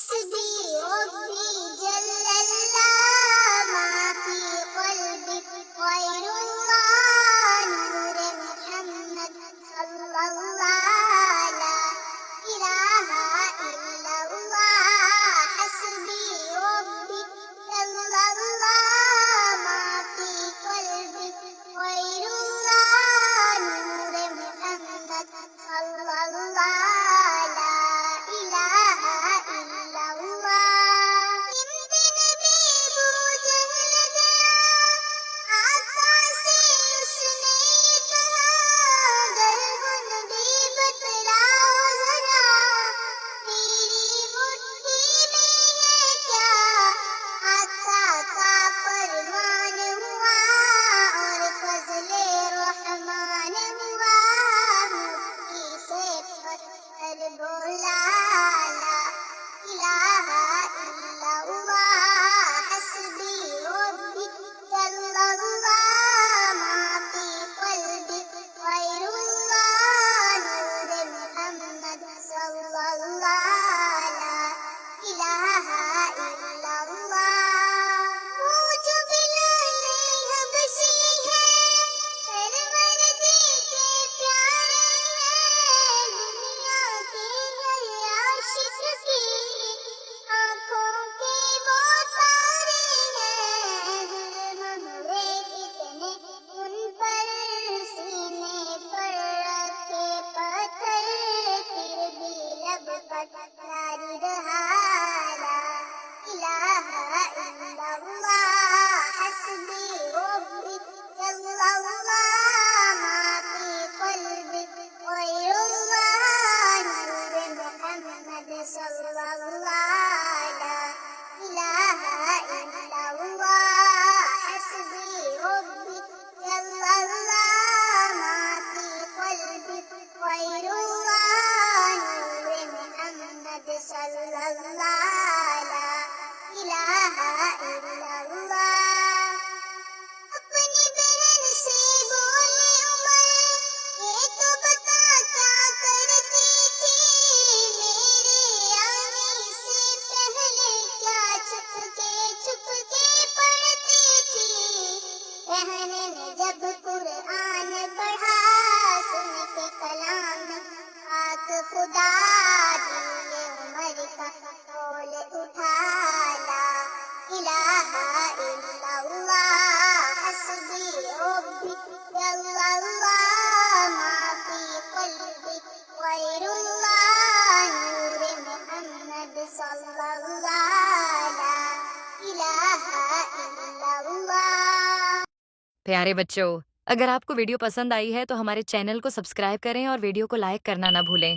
حسبي ربي جل الله ما في قلبي غير الله نور محمد صلى الله لا إله إلا الله حسبي ربي جل الله ما في قلبي غير الله نور محمد صلى الله لا إله إلا الله بنبي جهل گیا آقا سے اس نے کہا گرگن بھی بتلاؤ ذرا تیری مٹھی میں ہے کیا آقا کا فرمان ہوا اور فضل رحمان ہوا مٹھی سے پتھر بولا لا الہ الا اللہ حسبی ربی جل اللہ ما فی قلبی غیر اللہ نور محمد صلی اللہ لا الہ الا اللہ وہ جو بلال حبشی ہے سرور جی کے پیارے ہیں دنیا کے ہر عاشق کی آنکھوں کے وہ تارے ہیں ہمارے کتنے ان پر سینے پر رکھے پتھر پھر بھی لب پر جاری رہا لا الہ الا اللہ حسبی ربی جل اللہ ما فی قلبی غیر اللہ نور محمد صلی اللہ لا الہ الا اللہ حسبی ربی جل اللہ ما فی قلبی غیر اللہ نور محمد صلی اللہ لا الہ الا اللہ اپنی بہن سے بولے عمر یہ تو بتا کیا کرتی تھی میرے آنے سے پہلے کیا چھپ کے پڑھتی تھی بہن نے جب قرآن پڑھا سن کے کلام پاک خدا دل عمر کا بول اٹھا لا الہ الا اللہ حسبی ربی جل اللہ ما فی قلبی غیر اللہ نور محمد صلی اللہ لا الہ الا اللہ پیارے بچوں، اگر آپ کو ویڈیو پسند آئی ہے تو ہمارے چینل کو سبسکرائب کریں اور ویڈیو کو لائک کرنا نہ بھولیں۔